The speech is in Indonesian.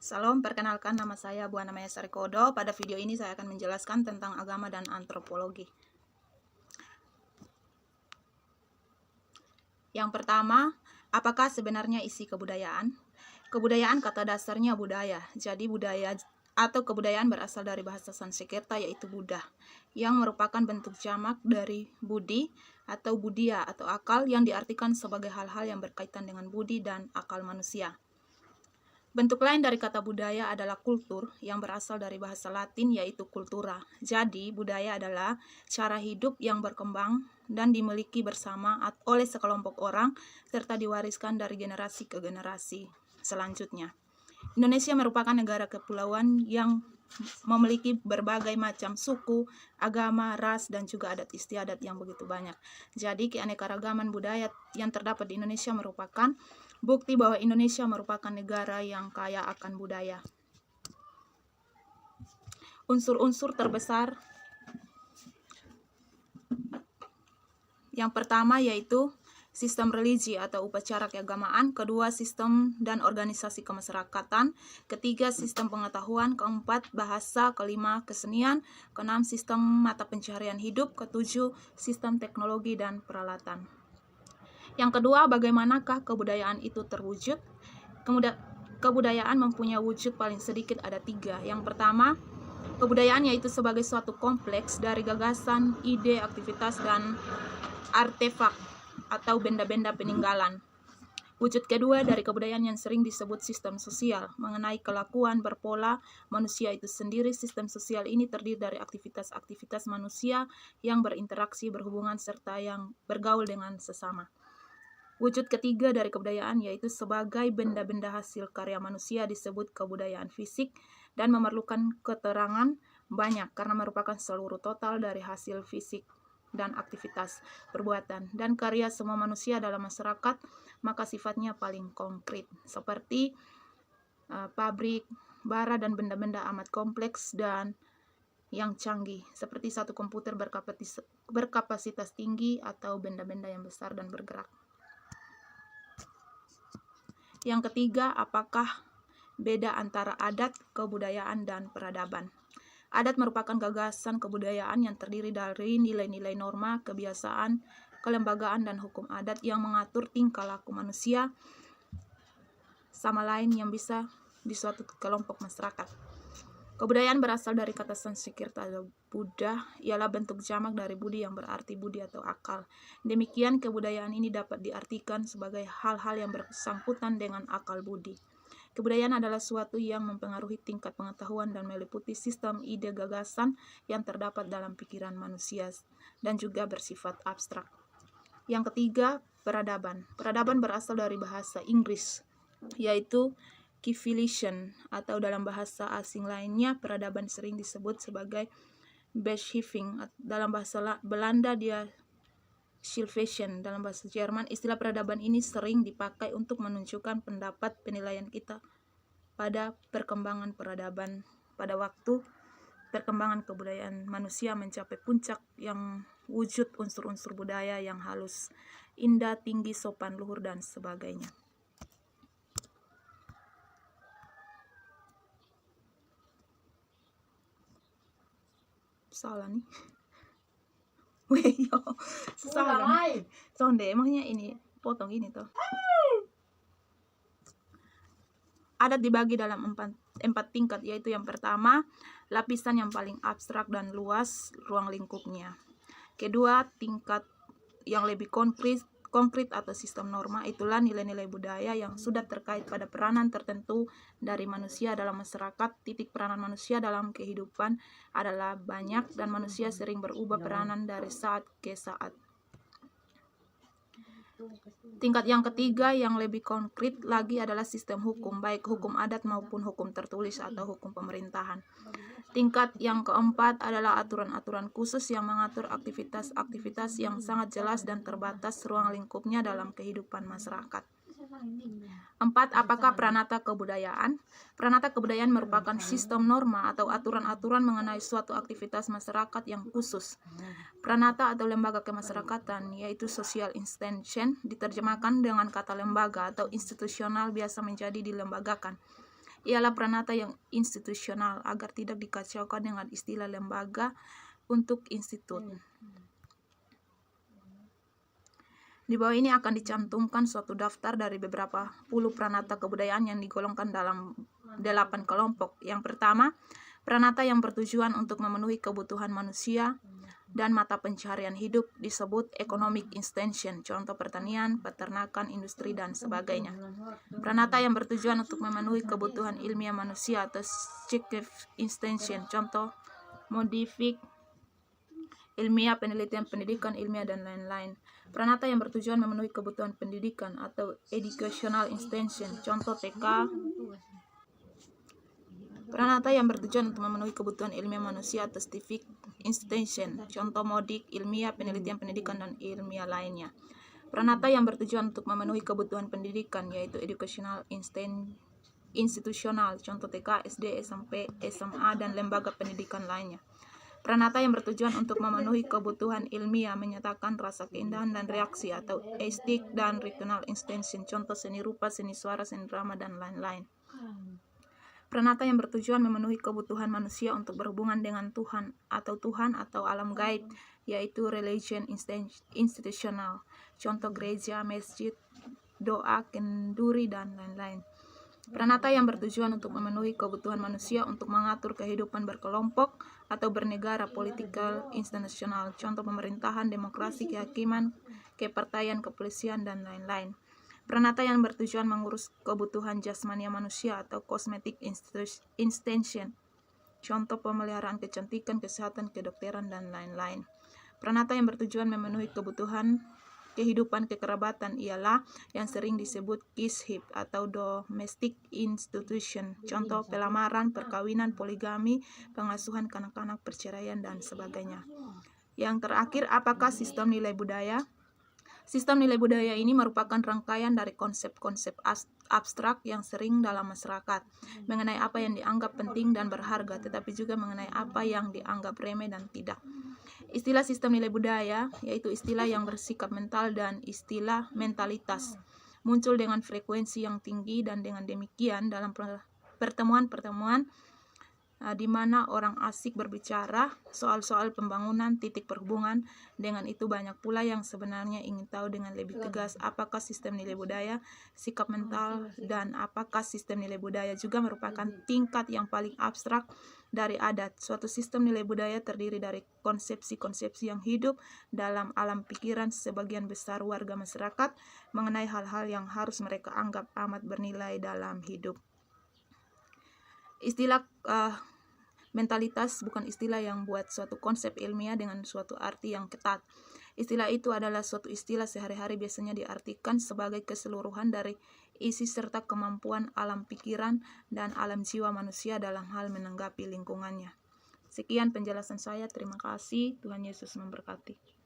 Salam, perkenalkan nama saya Bu Ana Maya Sarikodo. Pada video ini saya akan menjelaskan tentang agama dan antropologi. Yang pertama, apakah sebenarnya isi kebudayaan? Kebudayaan kata dasarnya budaya. Jadi budaya atau kebudayaan berasal dari bahasa Sanskerta yaitu Buddha, yang merupakan bentuk jamak dari budi atau budia atau akal yang diartikan sebagai hal-hal yang berkaitan dengan budi dan akal manusia. Bentuk lain dari kata budaya adalah kultur yang berasal dari bahasa Latin yaitu cultura. Jadi, budaya adalah cara hidup yang berkembang dan dimiliki bersama oleh sekelompok orang serta diwariskan dari generasi ke generasi selanjutnya. Indonesia merupakan negara kepulauan yang memiliki berbagai macam suku, agama, ras, dan juga adat istiadat yang begitu banyak. Jadi, keanekaragaman budaya yang terdapat di Indonesia merupakan bukti bahwa Indonesia merupakan negara yang kaya akan budaya. Unsur-unsur terbesar yang pertama yaitu sistem religi atau upacara keagamaan, kedua sistem dan organisasi kemasyarakatan, ketiga sistem pengetahuan, keempat bahasa, kelima kesenian, keenam sistem mata pencaharian hidup, ketujuh sistem teknologi dan peralatan. Yang kedua, bagaimanakah kebudayaan itu terwujud? Kebudayaan mempunyai wujud paling sedikit ada tiga. Yang pertama, kebudayaan yaitu sebagai suatu kompleks dari gagasan, ide, aktivitas, dan artefak atau benda-benda peninggalan. Wujud kedua dari kebudayaan yang sering disebut sistem sosial, mengenai kelakuan berpola manusia itu sendiri. Sistem sosial ini terdiri dari aktivitas-aktivitas manusia yang berinteraksi, berhubungan, serta yang bergaul dengan sesama. Wujud ketiga dari kebudayaan yaitu sebagai benda-benda hasil karya manusia disebut kebudayaan fisik dan memerlukan keterangan banyak karena merupakan seluruh total dari hasil fisik dan aktivitas perbuatan dan karya semua manusia dalam masyarakat, maka sifatnya paling konkret seperti pabrik, bara, dan benda-benda amat kompleks dan yang canggih seperti satu komputer berkapasitas tinggi atau benda-benda yang besar dan bergerak. Yang ketiga, apakah beda antara adat, kebudayaan, dan peradaban? Adat merupakan gagasan kebudayaan yang terdiri dari nilai-nilai norma, kebiasaan, kelembagaan, dan hukum adat yang mengatur tingkah laku manusia sama lain yang bisa di suatu kelompok masyarakat. Kebudayaan berasal dari kata Sanskerta atau Buddha, ialah bentuk jamak dari budi yang berarti budi atau akal. Demikian, kebudayaan ini dapat diartikan sebagai hal-hal yang bersangkutan dengan akal budi. Kebudayaan adalah suatu yang mempengaruhi tingkat pengetahuan dan meliputi sistem ide gagasan yang terdapat dalam pikiran manusia dan juga bersifat abstrak. Yang ketiga, peradaban. Peradaban berasal dari bahasa Inggris, yaitu civilization, atau dalam bahasa asing lainnya peradaban sering disebut sebagai Beschaving. Dalam bahasa Belanda dia Civilization. Dalam bahasa Jerman, istilah peradaban ini sering dipakai untuk menunjukkan pendapat penilaian kita pada perkembangan peradaban pada waktu perkembangan kebudayaan manusia mencapai puncak yang wujud unsur-unsur budaya yang halus, indah, tinggi, sopan, luhur, dan sebagainya. Salah nih. Weyo, susah kan? Sonde, emangnya ini potong ini tuh. Adat dibagi dalam empat tingkat, yaitu yang pertama, lapisan yang paling abstrak dan luas ruang lingkupnya. Kedua, tingkat yang lebih konkret atau sistem norma, itulah nilai-nilai budaya yang sudah terkait pada peranan tertentu dari manusia dalam masyarakat. Titik peranan manusia dalam kehidupan adalah banyak dan manusia sering berubah peranan dari saat ke saat. Tingkat yang ketiga yang lebih konkret lagi adalah sistem hukum, baik hukum adat maupun hukum tertulis atau hukum pemerintahan. Tingkat yang keempat adalah aturan-aturan khusus yang mengatur aktivitas-aktivitas yang sangat jelas dan terbatas ruang lingkupnya dalam kehidupan masyarakat. 4. Apakah peranata kebudayaan? Peranata kebudayaan merupakan sistem norma atau aturan-aturan mengenai suatu aktivitas masyarakat yang khusus. Peranata atau lembaga kemasyarakatan, yaitu social institution, diterjemahkan dengan kata lembaga atau institusional, biasa menjadi dilembagakan. ialah pranata yang institusional agar tidak dikacaukan dengan istilah lembaga untuk institut. Di bawah ini akan dicantumkan suatu daftar dari beberapa puluh pranata kebudayaan yang digolongkan dalam 8 kelompok. Yang pertama, pranata yang bertujuan untuk memenuhi kebutuhan manusia dan mata pencaharian hidup disebut economic extension, contoh pertanian, peternakan, industri, dan sebagainya. Pranata yang bertujuan untuk memenuhi kebutuhan ilmiah manusia atau scientific extension, contoh modifik, ilmiah, penelitian, pendidikan, ilmiah, dan lain-lain. Pranata yang bertujuan memenuhi kebutuhan pendidikan atau educational extension, contoh TK. Pranata yang bertujuan untuk memenuhi kebutuhan ilmiah manusia atau scientific extension, contoh modik, ilmiah, penelitian, pendidikan, dan ilmiah lainnya. Pranata yang bertujuan untuk memenuhi kebutuhan pendidikan yaitu educational institusional, contoh TK, SD, SMP, SMA, dan lembaga pendidikan lainnya. Pranata yang bertujuan untuk memenuhi kebutuhan ilmiah menyatakan rasa keindahan dan reaksi atau estetik dan regional extension, contoh seni rupa, seni suara, seni drama, dan lain-lain. Pranata yang bertujuan memenuhi kebutuhan manusia untuk berhubungan dengan Tuhan atau alam gaib, yaitu religion institutional, contoh gereja, masjid, doa, kenduri, dan lain-lain. Pranata yang bertujuan untuk memenuhi kebutuhan manusia untuk mengatur kehidupan berkelompok atau bernegara, political internasional, contoh pemerintahan, demokrasi, kehakiman, kepartaian, kepolisian, dan lain-lain. Pranata yang bertujuan mengurus kebutuhan jasmani manusia atau cosmetic extension, contoh pemeliharaan kecantikan, kesehatan, kedokteran, dan lain-lain. Pranata yang bertujuan memenuhi kebutuhan kehidupan kekerabatan ialah yang sering disebut kiship atau domestic institution, contoh pelamaran, perkawinan, poligami, pengasuhan kanak-kanak, perceraian, dan sebagainya. Yang terakhir, apakah sistem nilai budaya? Sistem nilai budaya ini merupakan rangkaian dari konsep-konsep abstrak yang sering dalam masyarakat mengenai apa yang dianggap penting dan berharga, tetapi juga mengenai apa yang dianggap remeh dan tidak. Istilah sistem nilai budaya yaitu istilah yang bersikap mental dan istilah mentalitas muncul dengan frekuensi yang tinggi, dan dengan demikian dalam pertemuan-pertemuan di mana orang asik berbicara soal-soal pembangunan titik perhubungan. Dengan itu banyak pula yang sebenarnya ingin tahu dengan lebih tegas apakah sistem nilai budaya, sikap mental, dan apakah sistem nilai budaya juga merupakan tingkat yang paling abstrak dari adat. Suatu sistem nilai budaya terdiri dari konsepsi-konsepsi yang hidup dalam alam pikiran sebagian besar warga masyarakat mengenai hal-hal yang harus mereka anggap amat bernilai dalam hidup. Istilah mentalitas bukan istilah yang buat suatu konsep ilmiah dengan suatu arti yang ketat. Istilah itu adalah suatu istilah sehari-hari, biasanya diartikan sebagai keseluruhan dari isi serta kemampuan alam pikiran dan alam jiwa manusia dalam hal menanggapi lingkungannya. Sekian penjelasan saya, terima kasih, Tuhan Yesus memberkati.